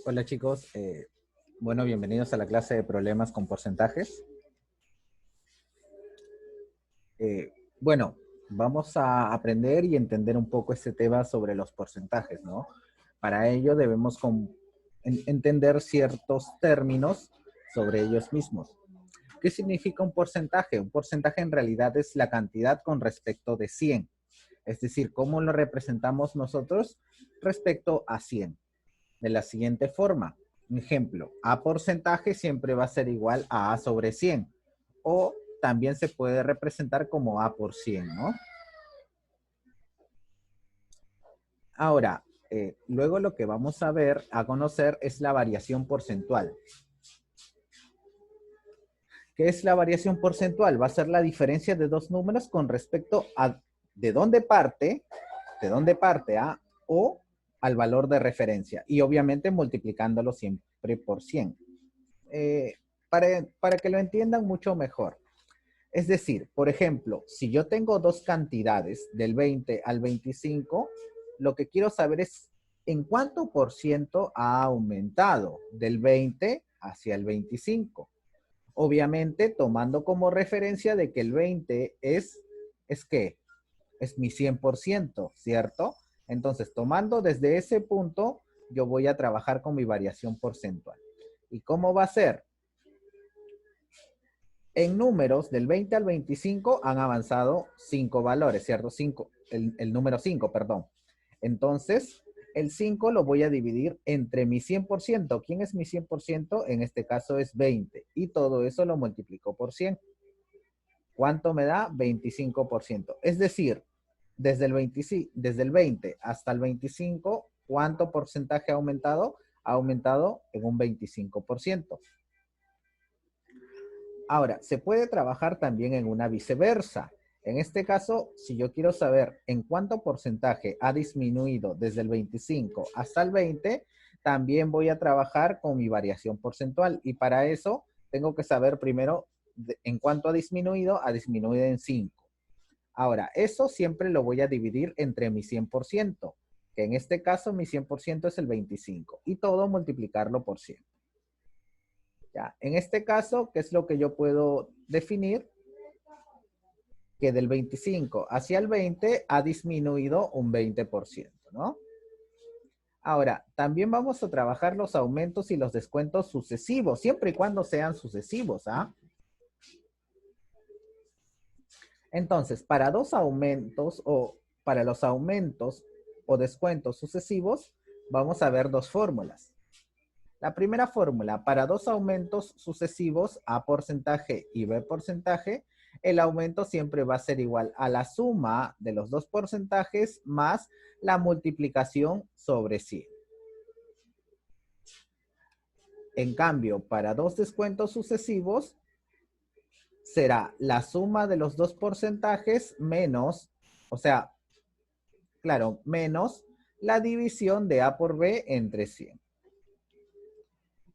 Hola chicos, bueno, bienvenidos a la clase de problemas con porcentajes. Bueno, vamos a aprender y entender un poco este tema sobre los porcentajes, ¿no? Para ello debemos entender ciertos términos sobre ellos mismos. ¿Qué significa un porcentaje? Un porcentaje en realidad es la cantidad con respecto de 100. Es decir, ¿cómo lo representamos nosotros respecto a 100? De la siguiente forma. Un ejemplo, A porcentaje siempre va a ser igual a sobre 100. O también se puede representar como A por 100, ¿no? Ahora, luego lo que vamos a ver, a conocer, es la variación porcentual. ¿Qué es la variación porcentual? Va a ser la diferencia de dos números con respecto a de dónde parte A o al valor de referencia. Y obviamente multiplicándolo siempre por 100. Eh, para que lo entiendan mucho mejor. Es decir, por ejemplo, si yo tengo dos cantidades del 20 al 25, lo que quiero saber es en cuánto por ciento ha aumentado del 20 hacia el 25. Obviamente tomando como referencia de que el 20 ¿es qué? Es mi 100%, ¿cierto? Entonces, tomando desde ese punto, yo voy a trabajar con mi variación porcentual. ¿Y cómo va a ser? En números del 20 al 25 han avanzado 5 valores, ¿cierto? El número 5, perdón. Entonces, el 5 lo voy a dividir entre mi 100%. ¿Quién es mi 100%? En este caso es 20. Y todo eso lo multiplico por 100. ¿Cuánto me da? 25%. Es decir, desde el 20 hasta el 25, ¿cuánto porcentaje ha aumentado? Ha aumentado en un 25%. Ahora, se puede trabajar también en una viceversa. En este caso, si yo quiero saber en cuánto porcentaje ha disminuido desde el 25 hasta el 20, también voy a trabajar con mi variación porcentual. Y para eso tengo que saber primero en cuánto ha disminuido en 5. Ahora, eso siempre lo voy a dividir entre mi 100%, que en este caso mi 100% es el 25, y todo multiplicarlo por 100. ¿Ya? En este caso, ¿qué es lo que yo puedo definir? Que del 25 hacia el 20 ha disminuido un 20%, ¿no? Ahora, también vamos a trabajar los aumentos y los descuentos sucesivos, siempre y cuando sean sucesivos, ¿ah? Entonces, para dos aumentos o para los aumentos o descuentos sucesivos, vamos a ver dos fórmulas. La primera fórmula, para dos aumentos sucesivos, A porcentaje y B porcentaje, el aumento siempre va a ser igual a la suma de los dos porcentajes más la multiplicación sobre 100. En cambio, para dos descuentos sucesivos, será la suma de los dos porcentajes menos, o sea, claro, menos la división de A por B entre 100.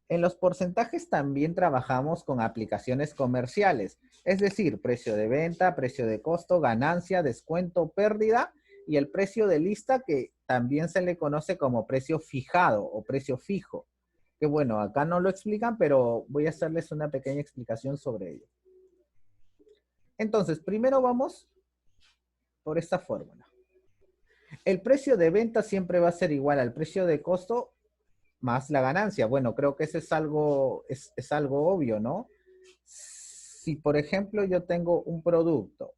En los porcentajes también trabajamos con aplicaciones comerciales, es decir, precio de venta, precio de costo, ganancia, descuento, pérdida y el precio de lista que también se le conoce como precio fijado o precio fijo. Que bueno, acá no lo explican, pero voy a hacerles una pequeña explicación sobre ello. Entonces, primero vamos por esta fórmula. El precio de venta siempre va a ser igual al precio de costo más la ganancia. Bueno, creo que eso es algo obvio, ¿no? Si, por ejemplo, yo tengo un producto,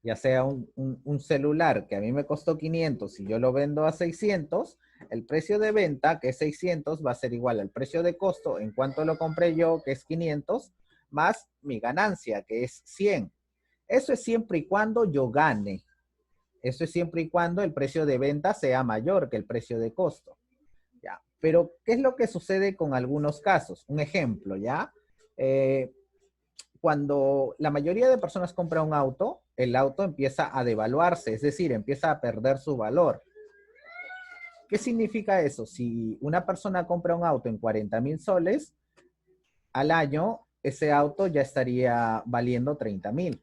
ya sea un celular que a mí me costó 500 y yo lo vendo a 600, el precio de venta, que es 600, va a ser igual al precio de costo en cuanto lo compré yo, que es 500, más mi ganancia, que es 100. Eso es siempre y cuando yo gane. Eso es siempre y cuando el precio de venta sea mayor que el precio de costo. ¿Ya? Pero, ¿qué es lo que sucede con algunos casos? Un ejemplo, ¿ya? Cuando la mayoría de personas compra un auto, el auto empieza a devaluarse, es decir, empieza a perder su valor. ¿Qué significa eso? Si una persona compra un auto en 40,000 soles, al año ese auto ya estaría valiendo 30,000.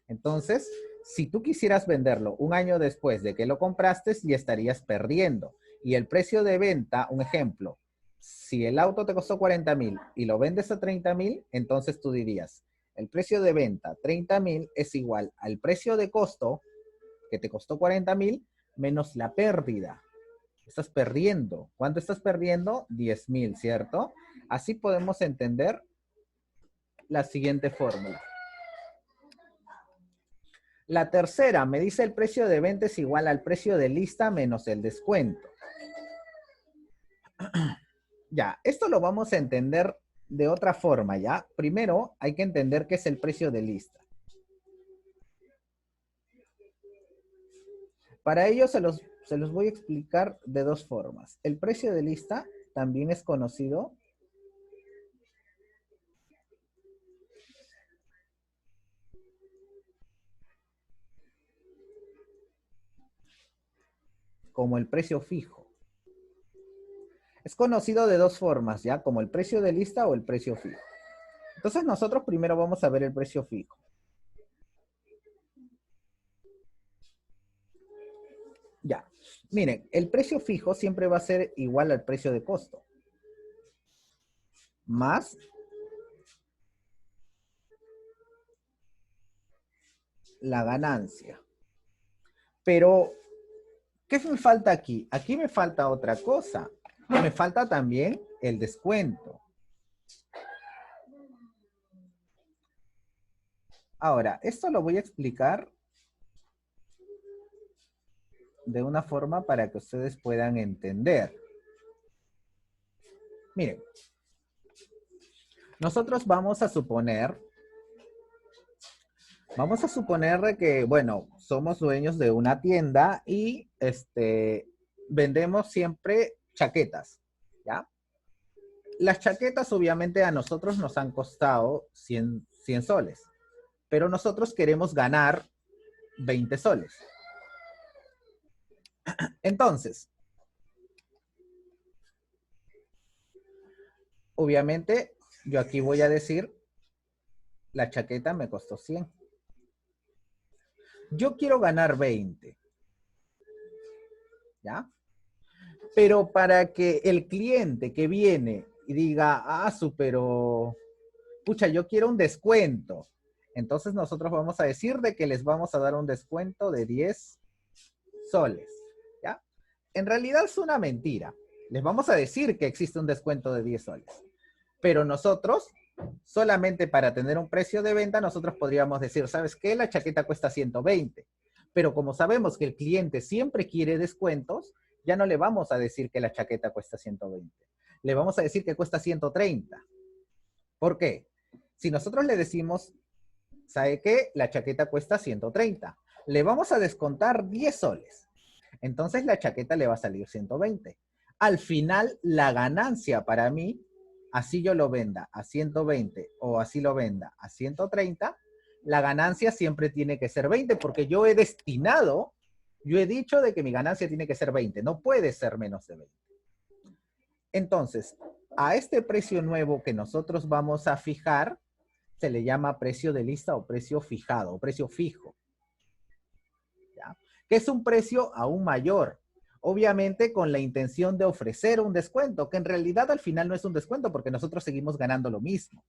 Entonces, si tú quisieras venderlo un año después de que lo compraste, ya estarías perdiendo. Y el precio de venta, un ejemplo, si el auto te costó 40,000 y lo vendes a 30,000, entonces tú dirías, el precio de venta 30,000 es igual al precio de costo que te costó 40,000 menos la pérdida. Estás perdiendo. ¿Cuánto estás perdiendo? 10,000, ¿cierto? Así podemos entender la siguiente fórmula. La tercera me dice el precio de venta es igual al precio de lista menos el descuento. Ya, esto lo vamos a entender de otra forma, ¿ya? Primero hay que entender qué es el precio de lista. Para ello se los voy a explicar de dos formas. El precio de lista también es conocido como el precio fijo. Es conocido de dos formas, ¿ya? Como el precio de lista o el precio fijo. Entonces nosotros primero vamos a ver el precio fijo. Ya, miren, el precio fijo siempre va a ser igual al precio de costo. Más la ganancia. Pero, ¿qué me falta aquí? Aquí me falta otra cosa. Me falta también el descuento. Ahora, esto lo voy a explicar de una forma para que ustedes puedan entender. Miren, nosotros vamos a suponer que, bueno, somos dueños de una tienda y vendemos siempre chaquetas, ¿ya? Las chaquetas obviamente a nosotros nos han costado 100 soles, pero nosotros queremos ganar 20 soles. Entonces, obviamente yo aquí voy a decir, la chaqueta me costó 100. Yo quiero ganar 20, ¿ya? Pero para que el cliente que viene y diga, pero, pucha, yo quiero un descuento. Entonces nosotros vamos a decir de que les vamos a dar un descuento de 10 soles, ¿ya? En realidad es una mentira. Les vamos a decir que existe un descuento de 10 soles. Pero nosotros, solamente para tener un precio de venta, nosotros podríamos decir, ¿sabes qué? La chaqueta cuesta 120. Pero como sabemos que el cliente siempre quiere descuentos, ya no le vamos a decir que la chaqueta cuesta 120. Le vamos a decir que cuesta 130. ¿Por qué? Si nosotros le decimos, ¿sabe qué? La chaqueta cuesta 130. Le vamos a descontar 10 soles. Entonces la chaqueta le va a salir 120. Al final, la ganancia para mí, así yo lo venda a 120 o así lo venda a 130, la ganancia siempre tiene que ser 20 porque yo he dicho de que mi ganancia tiene que ser 20, no puede ser menos de 20. Entonces, a este precio nuevo que nosotros vamos a fijar, se le llama precio de lista o precio fijado o precio fijo, ¿ya? Que es un precio aún mayor, obviamente con la intención de ofrecer un descuento, que en realidad al final no es un descuento porque nosotros seguimos ganando lo mismo,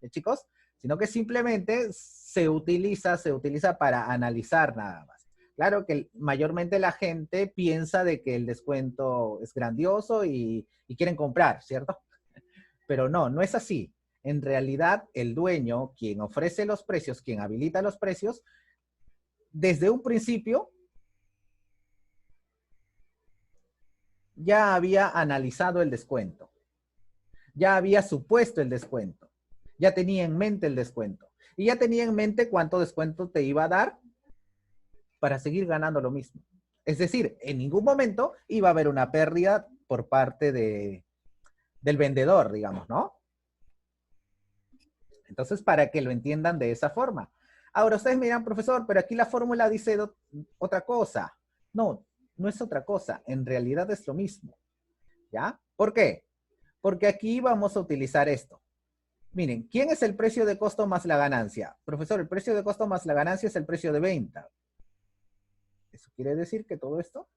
¿sí, chicos? Sino que simplemente se utiliza para analizar nada más. Claro que mayormente la gente piensa de que el descuento es grandioso y quieren comprar, ¿cierto? Pero no, no es así. En realidad, el dueño, quien ofrece los precios, quien habilita los precios, desde un principio ya había analizado el descuento, ya había supuesto el descuento, ya tenía en mente el descuento y ya tenía en mente cuánto descuento te iba a dar para seguir ganando lo mismo. Es decir, en ningún momento iba a haber una pérdida por parte del vendedor, digamos, ¿no? Entonces, para que lo entiendan de esa forma. Ahora, ustedes me dirán, profesor, pero aquí la fórmula dice otra cosa. No, no es otra cosa. En realidad es lo mismo. ¿Ya? ¿Por qué? Porque aquí vamos a utilizar esto. Miren, ¿quién es el precio de costo más la ganancia? Profesor, el precio de costo más la ganancia es el precio de venta. ¿Eso quiere decir que todo esto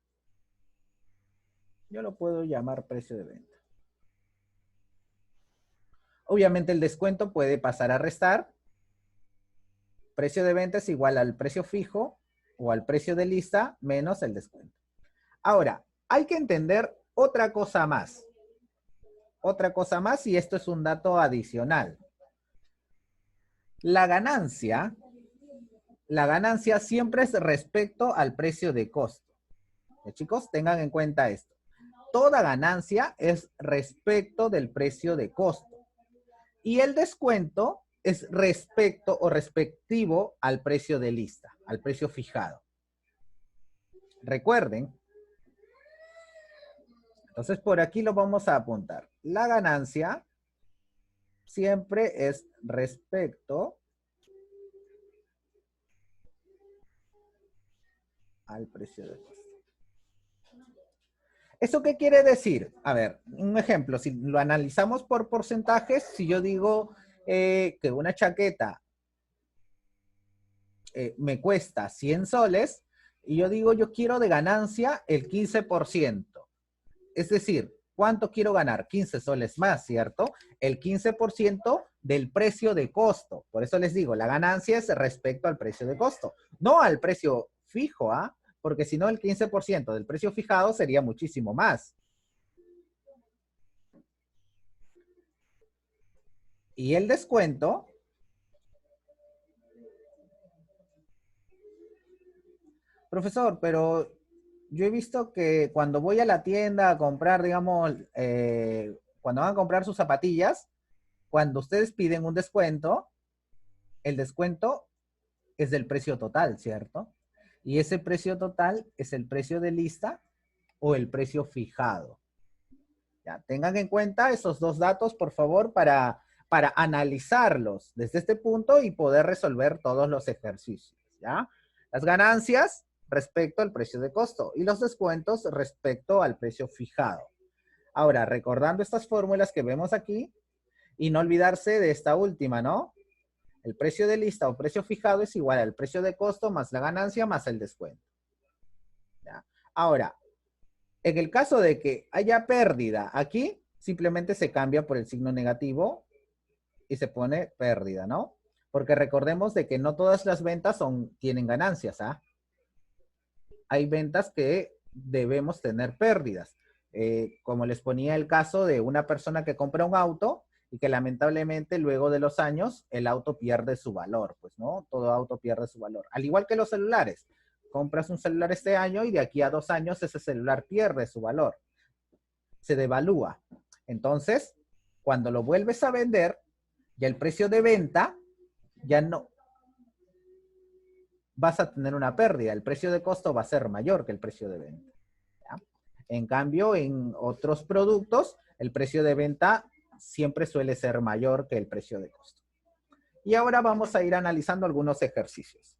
yo lo puedo llamar precio de venta? Obviamente el descuento puede pasar a restar. Precio de venta es igual al precio fijo o al precio de lista menos el descuento. Ahora, hay que entender otra cosa más. Otra cosa más, y esto es un dato adicional. La ganancia siempre es respecto al precio de costo. Chicos, tengan en cuenta esto. Toda ganancia es respecto del precio de costo. Y el descuento es respecto o respectivo al precio de lista, al precio fijado. Recuerden. Entonces, por aquí lo vamos a apuntar. La ganancia siempre es respecto al precio de costo. ¿Eso qué quiere decir? A ver, un ejemplo, si lo analizamos por porcentajes, si yo digo que una chaqueta me cuesta 100 soles, y yo digo yo quiero de ganancia el 15%. Es decir, ¿cuánto quiero ganar? 15 soles más, ¿cierto? El 15% del precio de costo. Por eso les digo, la ganancia es respecto al precio de costo, no al precio fijo, ¿ah? Porque si no el 15% del precio fijado sería muchísimo más. Y el descuento, profesor, pero yo he visto que cuando voy a la tienda a comprar, digamos, cuando van a comprar sus zapatillas, cuando ustedes piden un descuento, el descuento es del precio total, ¿cierto? Y ese precio total es el precio de lista o el precio fijado. Ya, tengan en cuenta esos dos datos, por favor, para analizarlos desde este punto y poder resolver todos los ejercicios, ¿ya? Las ganancias respecto al precio de costo y los descuentos respecto al precio fijado. Ahora, recordando estas fórmulas que vemos aquí y no olvidarse de esta última, ¿no? El precio de lista o precio fijado es igual al precio de costo más la ganancia más el descuento. ¿Ya? Ahora, en el caso de que haya pérdida aquí, simplemente se cambia por el signo negativo y se pone pérdida, ¿no? Porque recordemos de que no todas las ventas tienen ganancias, ¿ah? Hay ventas que debemos tener pérdidas. Como les ponía el caso de una persona que compra un auto y que lamentablemente luego de los años el auto pierde su valor, pues, ¿no? Todo auto pierde su valor. Al igual que los celulares. Compras un celular este año y de aquí a 2 años ese celular pierde su valor. Se devalúa. Entonces, cuando lo vuelves a vender, ya el precio de venta ya no vas a tener una pérdida. El precio de costo va a ser mayor que el precio de venta. ¿Ya? En cambio, en otros productos, el precio de venta siempre suele ser mayor que el precio de costo. Y ahora vamos a ir analizando algunos ejercicios.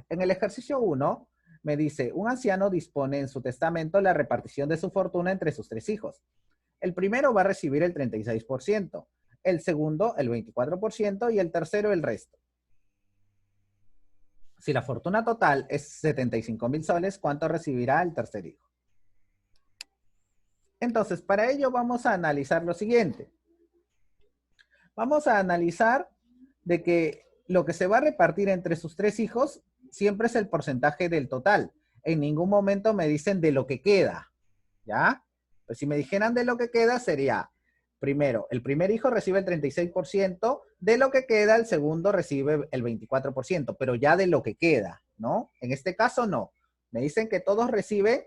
En el ejercicio 1, me dice, un anciano dispone en su testamento la repartición de su fortuna entre sus 3 hijos. El primero va a recibir el 36%, el segundo el 24% y el tercero el resto. Si la fortuna total es 75,000 soles, ¿cuánto recibirá el tercer hijo? Entonces, para ello vamos a analizar lo siguiente. Vamos a analizar de que lo que se va a repartir entre sus 3 hijos siempre es el porcentaje del total. En ningún momento me dicen de lo que queda, ¿ya? Pues si me dijeran de lo que queda sería, primero, el primer hijo recibe el 36%, de lo que queda el segundo recibe el 24%, pero ya de lo que queda, ¿no? En este caso no. Me dicen que todos reciben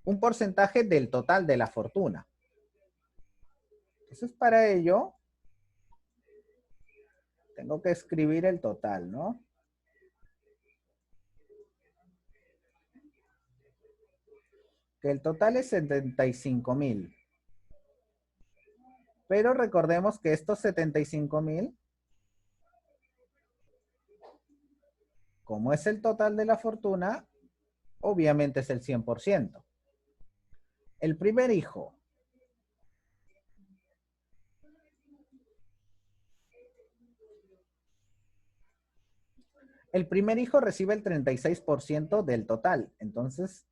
un porcentaje del total de la fortuna. Entonces, para ello, tengo que escribir el total, ¿no? Que el total es 75,000. Pero recordemos que estos 75,000, como es el total de la fortuna, obviamente es el 100%. El primer hijo El primer hijo recibe el 36% del total. Entonces,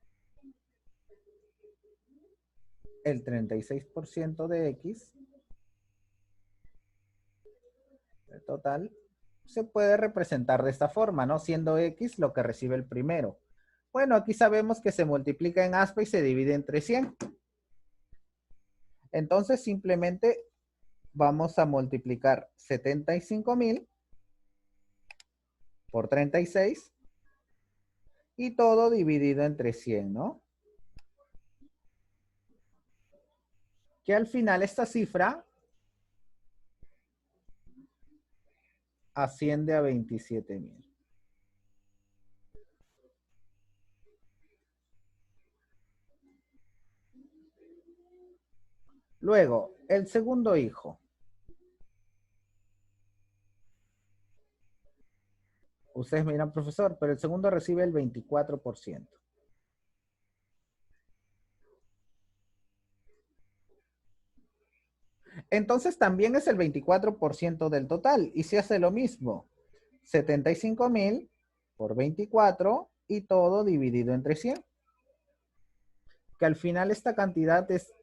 el 36% de X, el total, se puede representar de esta forma, ¿no? Siendo X lo que recibe el primero. Bueno, aquí sabemos que se multiplica en aspa y se divide entre 100. Entonces, simplemente vamos a multiplicar 75,000 por 36 y todo dividido entre 100, ¿no? Que al final esta cifra asciende a 27,000. Luego, el segundo hijo. Ustedes me dirán, profesor, pero el segundo recibe el 24%. Entonces también es el 24% del total. Y se hace lo mismo. 75,000 por 24 y todo dividido entre 100. Que al final esta cantidad es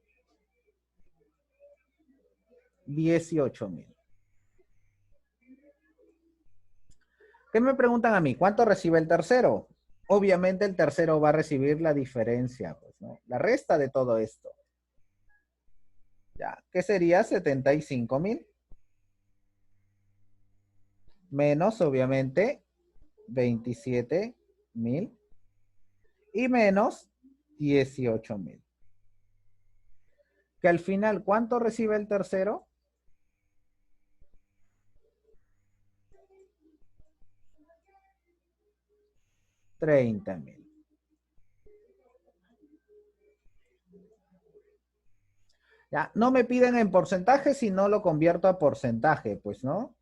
18,000. ¿Qué me preguntan a mí? ¿Cuánto recibe el tercero? Obviamente el tercero va a recibir la diferencia, pues, ¿no? La resta de todo esto. Ya, que sería 75,000. Menos, obviamente, 27,000. Y menos 18,000. Que al final, ¿cuánto recibe el tercero? 30,000. Ya, no me piden en porcentaje si no lo convierto a porcentaje, pues, ¿no?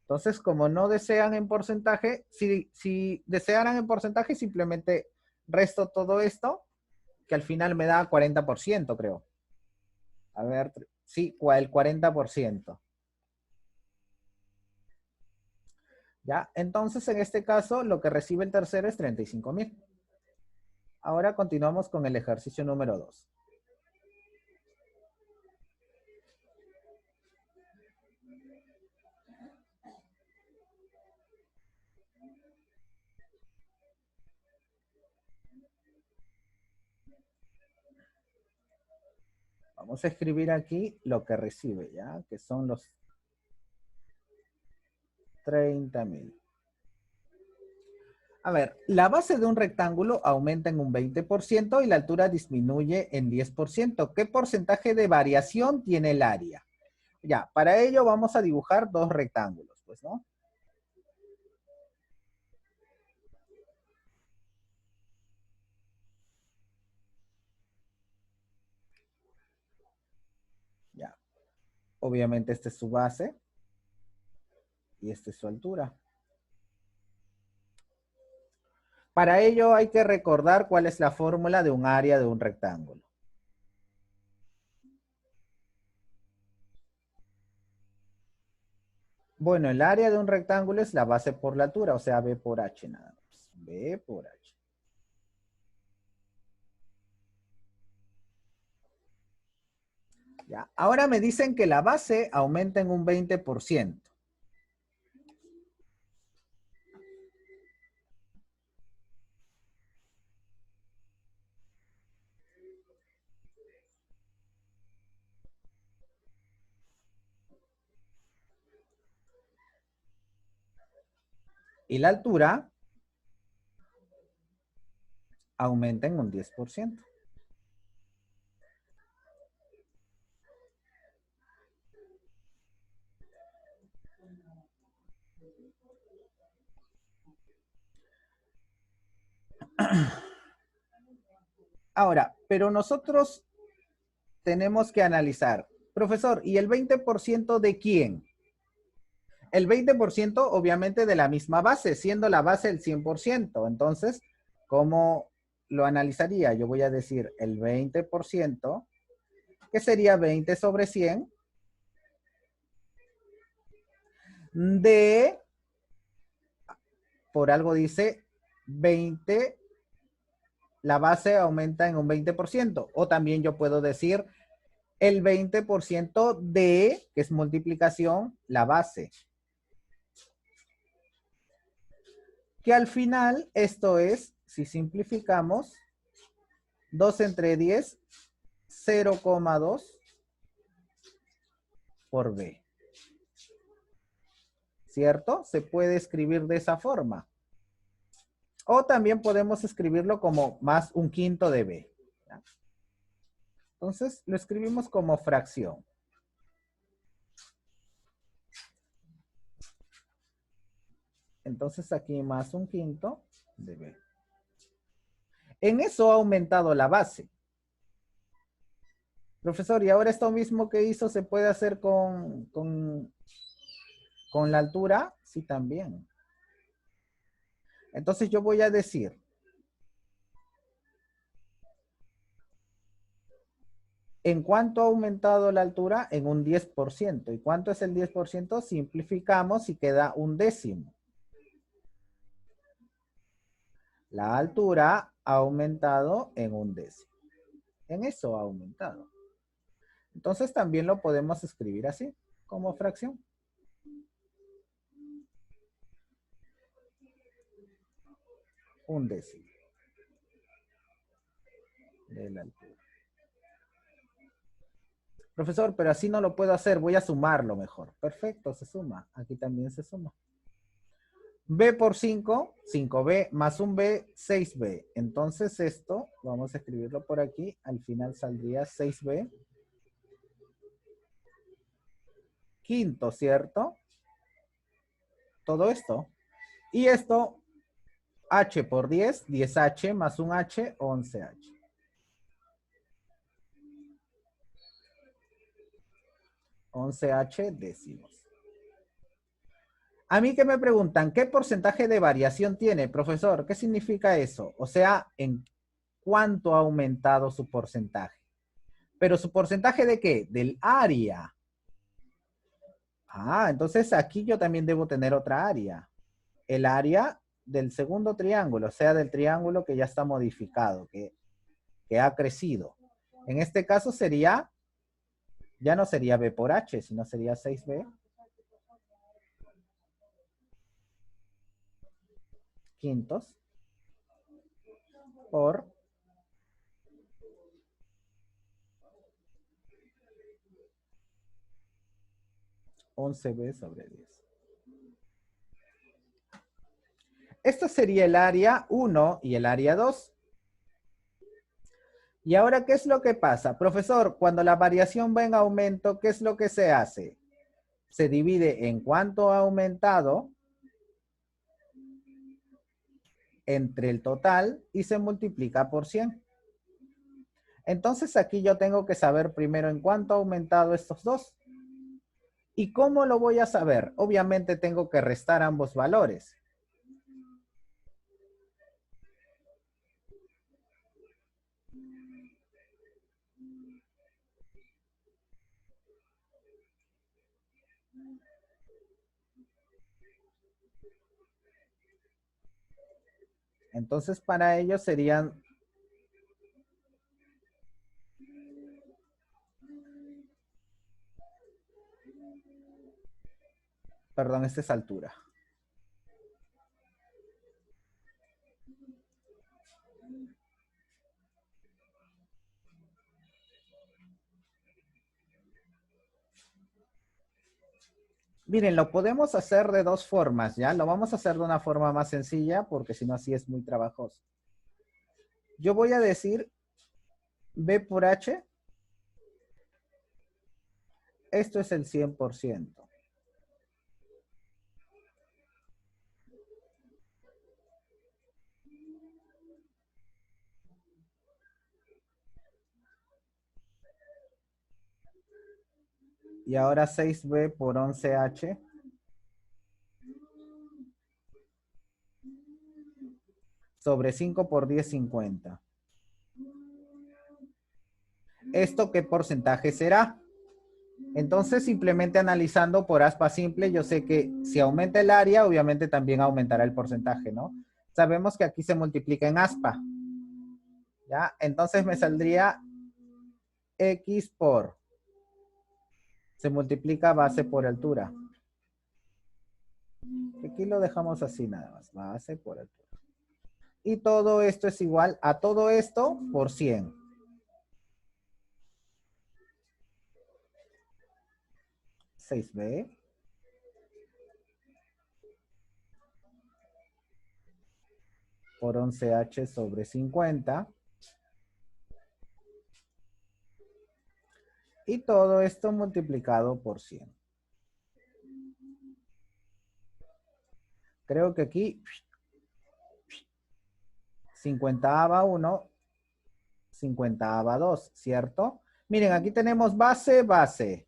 Entonces, como no desean en porcentaje, si desearan en porcentaje, simplemente resto todo esto, que al final me da 40%, creo. A ver, sí, el 40%. ¿Ya? Entonces, en este caso, lo que recibe el tercero es 35,000. Ahora continuamos con el ejercicio número 2. Vamos a escribir aquí lo que recibe, ¿ya? Que son los 30,000. A ver, la base de un rectángulo aumenta en un 20% y la altura disminuye en 10%. ¿Qué porcentaje de variación tiene el área? Ya, para ello vamos a dibujar dos rectángulos, pues, ¿no? Ya, obviamente esta es su base y esta es su altura. Para ello hay que recordar cuál es la fórmula de un área de un rectángulo. Bueno, el área de un rectángulo es la base por la altura, o sea, B por H nada más. B por H. ¿Ya? Ahora me dicen que la base aumenta en un 20%. Y la altura aumenta en un 10%. Ahora, pero nosotros tenemos que analizar, profesor, ¿y el 20% de quién? El 20% obviamente de la misma base, siendo la base el 100%. Entonces, ¿cómo lo analizaría? Yo voy a decir el 20%, que sería 20 sobre 100 de por algo dice 20, la base aumenta en un 20%. O también yo puedo decir el 20% de, que es multiplicación, la base. Que al final esto es, si simplificamos, 2 entre 10, 0,2 por B. ¿Cierto? Se puede escribir de esa forma. O también podemos escribirlo como más un quinto de B. ¿Ya? Entonces, lo escribimos como fracción. Entonces, aquí más un quinto de B. En eso ha aumentado la base. Profesor, ¿y ahora esto mismo que hizo se puede hacer con la altura? Sí, también. Entonces yo voy a decir, ¿en cuánto ha aumentado la altura? En un 10%. ¿Y cuánto es el 10%? Simplificamos y queda un décimo. La altura ha aumentado en un décimo. En eso ha aumentado. Entonces también lo podemos escribir así, como fracción. Un décimo de la altura. Profesor, pero así no lo puedo hacer, voy a sumarlo mejor. Perfecto, se suma. Aquí también se suma. B por 5, 5B, más un B, 6B. Entonces esto, vamos a escribirlo por aquí, al final saldría 6B. Quinto, ¿cierto? Todo esto. Y esto, H por 10, 10H más un H, 11H. 11H décimos. A mí que me preguntan, ¿qué porcentaje de variación tiene, profesor? ¿Qué significa eso? O sea, ¿en cuánto ha aumentado su porcentaje? ¿Pero su porcentaje de qué? Del área. Ah, entonces aquí yo también debo tener otra área. El área del segundo triángulo, o sea, del triángulo que ya está modificado, que ha crecido. En este caso sería, ya no sería B por H, sino sería 6B. Quintos por 11B sobre 10. Esto sería el área 1 y el área 2. Y ahora, ¿qué es lo que pasa? Profesor, cuando la variación va en aumento, ¿qué es lo que se hace? Se divide en cuánto ha aumentado entre el total y se multiplica por 100. Entonces aquí yo tengo que saber primero en cuánto ha aumentado estos dos. ¿Y cómo lo voy a saber? Obviamente tengo que restar ambos valores. Entonces para ello serían... Perdón, esta es altura. Miren, lo podemos hacer de dos formas, ¿ya? Lo vamos a hacer de una forma más sencilla porque si no así es muy trabajoso. Yo voy a decir B por H. Esto es el 100%. Y ahora 6B por 11H. Sobre 5 por 10, 50. ¿Esto qué porcentaje será? Entonces, simplemente analizando por aspa simple, yo sé que si aumenta el área, obviamente también aumentará el porcentaje, ¿no? Sabemos que aquí se multiplica en aspa, ¿ya? Entonces me saldría X por, se multiplica base por altura. Aquí lo dejamos así nada más, base por altura. Y todo esto es igual a todo esto por 100. 6b por 11h sobre 50. Y todo esto multiplicado por 100. Creo que aquí 50/1, 50/2, ¿cierto? Miren, aquí tenemos base, base.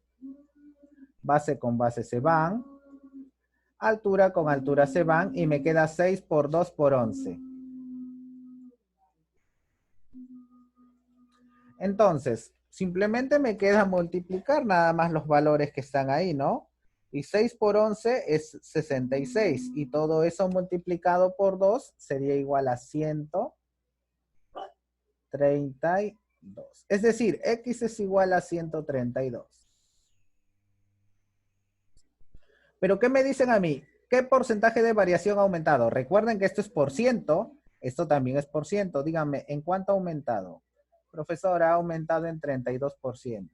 Base con base se van. Altura con altura se van. Y me queda 6 por 2 por 11. Entonces, simplemente me queda multiplicar nada más los valores que están ahí, ¿no? Y 6 por 11 es 66. Y todo eso multiplicado por 2 sería igual a 132. Es decir, X es igual a 132. Pero ¿qué me dicen a mí? ¿Qué porcentaje de variación ha aumentado? Recuerden que esto es por ciento. Esto también es por ciento. Díganme, ¿en cuánto ha aumentado? Profesor, ha aumentado en 32%.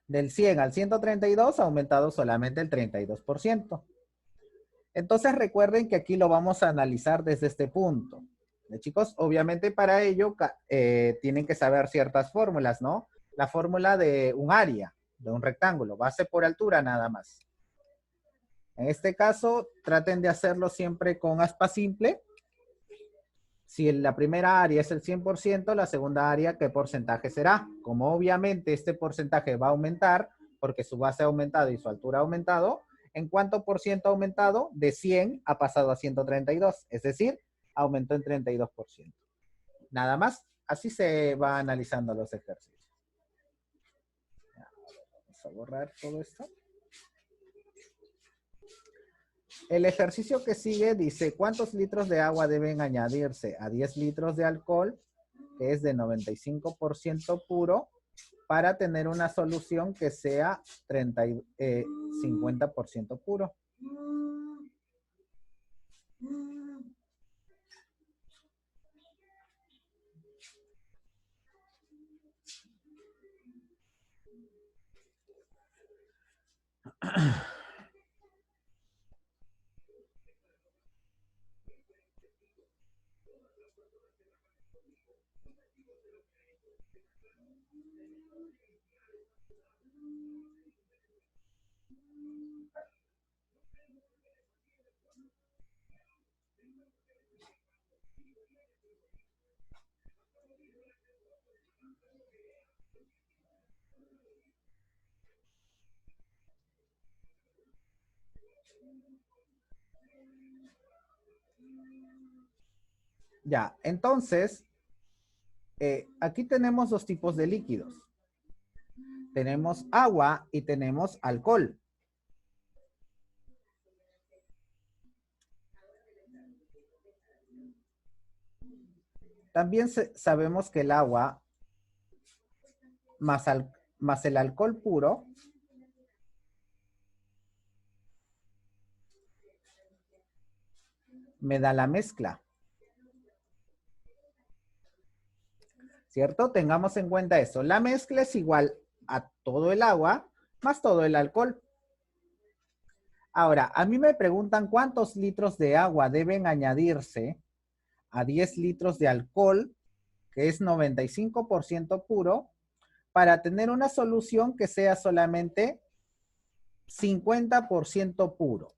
Del 100 al 132 ha aumentado solamente el 32%. Entonces recuerden que aquí lo vamos a analizar desde este punto. Chicos, obviamente para ello tienen que saber ciertas fórmulas, ¿no? La fórmula de un área, de un rectángulo, base por altura nada más. En este caso, traten de hacerlo siempre con aspa simple. Si la primera área es el 100%, la segunda área, ¿qué porcentaje será? Como obviamente este porcentaje va a aumentar, porque su base ha aumentado y su altura ha aumentado, ¿en cuánto por ciento ha aumentado? De 100 ha pasado a 132, es decir, aumentó en 32%. Nada más, así se va analizando los ejercicios. Vamos a borrar todo esto. El ejercicio que sigue dice, ¿cuántos litros de agua deben añadirse a 10 litros de alcohol, que es de 95% puro, para tener una solución que sea 50% puro? Ya, entonces, aquí tenemos dos tipos de líquidos. Tenemos agua y tenemos alcohol. También sabemos que el agua más el alcohol puro me da la mezcla. ¿Cierto? Tengamos en cuenta eso. La mezcla es igual a todo el agua más todo el alcohol. Ahora, a mí me preguntan cuántos litros de agua deben añadirse a 10 litros de alcohol, que es 95% puro, para tener una solución que sea solamente 50% puro.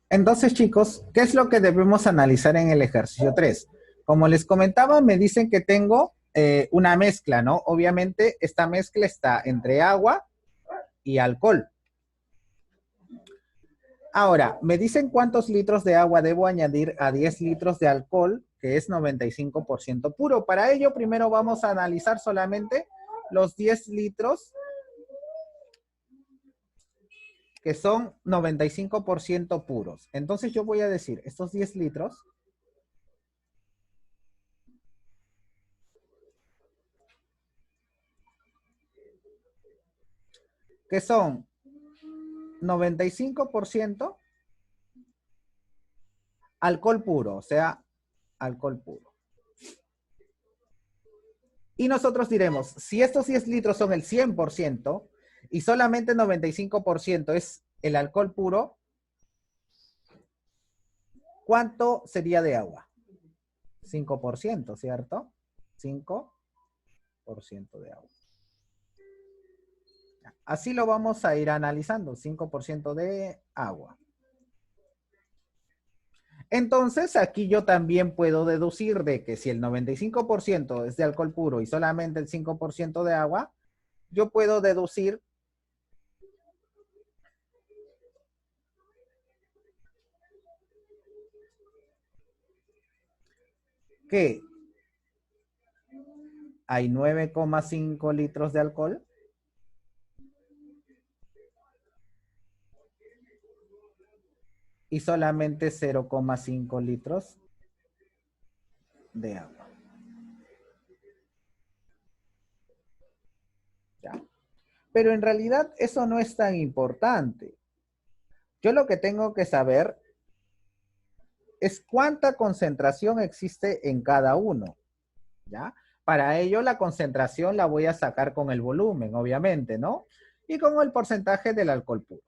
Entonces, chicos, ¿qué es lo que debemos analizar en el ejercicio 3? Como les comentaba, me dicen que tengo una mezcla, ¿no? Obviamente, esta mezcla está entre agua y alcohol. Ahora, me dicen cuántos litros de agua debo añadir a 10 litros de alcohol, que es 95% puro. Para ello, primero vamos a analizar solamente los 10 litros, que son 95% puros. Entonces yo voy a decir, estos 10 litros que son 95% alcohol puro, o sea, alcohol puro. Y nosotros diremos, si estos 10 litros son el 100% y solamente 95% es el alcohol puro, ¿cuánto sería de agua? 5%, ¿cierto? 5% de agua. Así lo vamos a ir analizando, 5% de agua. Entonces, aquí yo también puedo deducir de que si el 95% es de alcohol puro y solamente el 5% de agua, yo puedo deducir que hay 9,5 litros de alcohol y solamente 0,5 litros de agua. ¿Ya? Pero en realidad eso no es tan importante. Yo lo que tengo que saber es cuánta concentración existe en cada uno. ¿Ya? Para ello la concentración la voy a sacar con el volumen, obviamente, ¿no? Y con el porcentaje del alcohol puro.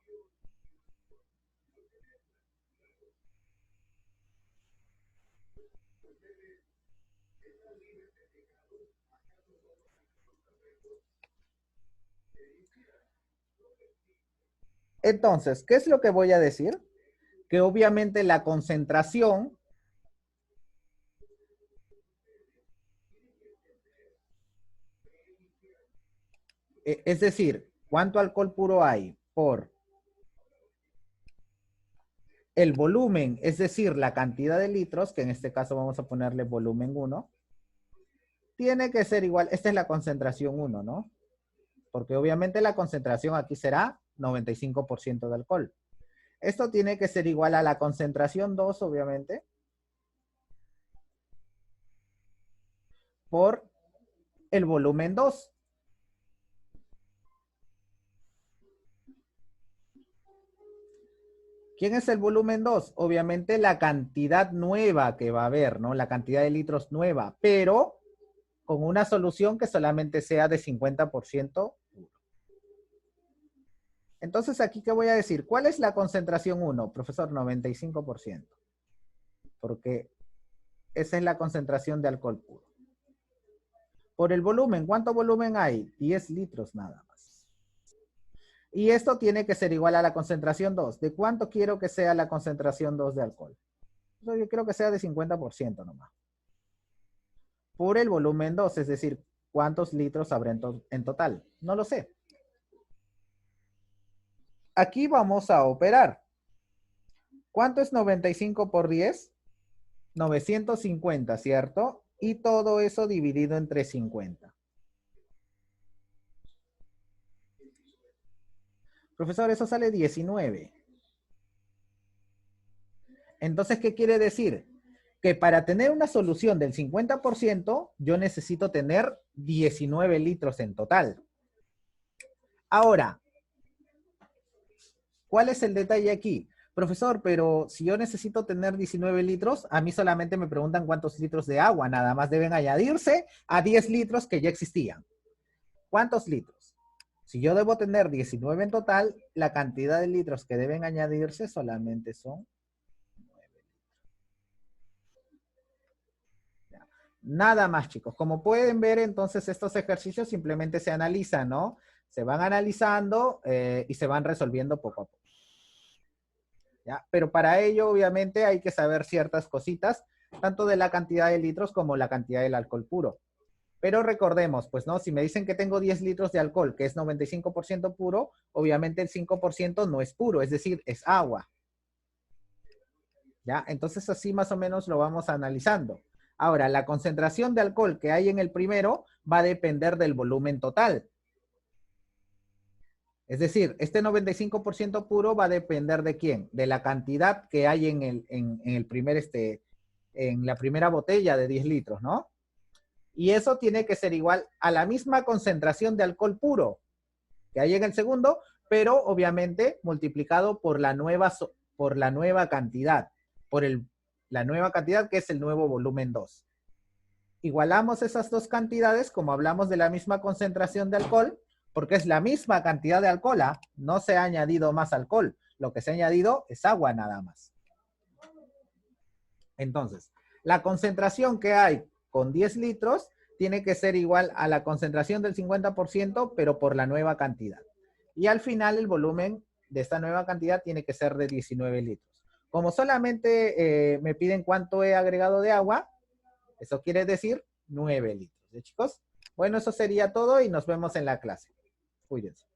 Entonces, ¿qué es lo que voy a decir? Que obviamente la concentración es decir, ¿cuánto alcohol puro hay por el volumen? Es decir, la cantidad de litros, que en este caso vamos a ponerle volumen 1, tiene que ser igual. Esta es la concentración 1, ¿no? Porque obviamente la concentración aquí será 95% de alcohol. Esto tiene que ser igual a la concentración 2, obviamente, por el volumen 2. ¿Quién es el volumen 2? Obviamente la cantidad nueva que va a haber, ¿no? La cantidad de litros nueva, pero con una solución que solamente sea de 50%. Entonces, aquí, ¿qué voy a decir? ¿Cuál es la concentración 1? Profesor, 95%. Porque esa es la concentración de alcohol puro. Por el volumen, ¿cuánto volumen hay? 10 litros nada más. Y esto tiene que ser igual a la concentración 2. ¿De cuánto quiero que sea la concentración 2 de alcohol? Yo quiero que sea de 50% nomás. Por el volumen 2, es decir, ¿cuántos litros habrá en total? No lo sé. Aquí vamos a operar. ¿Cuánto es 95 por 10? 950, ¿cierto? Y todo eso dividido entre 50. Profesor, eso sale 19. Entonces, ¿qué quiere decir? Que para tener una solución del 50%, yo necesito tener 19 litros en total. Ahora, ¿cuál es el detalle aquí? Profesor, pero si yo necesito tener 19 litros, a mí solamente me preguntan cuántos litros de agua nada más deben añadirse a 10 litros que ya existían. ¿Cuántos litros? Si yo debo tener 19 en total, la cantidad de litros que deben añadirse solamente son 9. Nada más, chicos. Como pueden ver, entonces estos ejercicios simplemente se analizan, ¿no? Se van analizando y se van resolviendo poco a poco. ¿Ya? Pero para ello, obviamente, hay que saber ciertas cositas, tanto de la cantidad de litros como la cantidad del alcohol puro. Pero recordemos, pues, ¿no? Si me dicen que tengo 10 litros de alcohol, que es 95% puro, obviamente el 5% no es puro, es decir, es agua. ¿Ya? Entonces así más o menos lo vamos analizando. Ahora, la concentración de alcohol que hay en el primero va a depender del volumen total. Es decir, este 95% puro va a depender de quién, de la cantidad que hay en el primer, en la primera botella de 10 litros, ¿no? Y eso tiene que ser igual a la misma concentración de alcohol puro que hay en el segundo, pero obviamente multiplicado por la nueva cantidad, por la nueva cantidad que es el nuevo volumen 2. Igualamos esas dos cantidades como hablamos de la misma concentración de alcohol, porque es la misma cantidad de alcohol, ¿ah? No se ha añadido más alcohol, lo que se ha añadido es agua nada más. Entonces, la concentración que hay con 10 litros tiene que ser igual a la concentración del 50%, pero por la nueva cantidad. Y al final el volumen de esta nueva cantidad tiene que ser de 19 litros. Como solamente me piden cuánto he agregado de agua, eso quiere decir 9 litros. ¿Sí, chicos? Bueno, eso sería todo y nos vemos en la clase. Cuídense.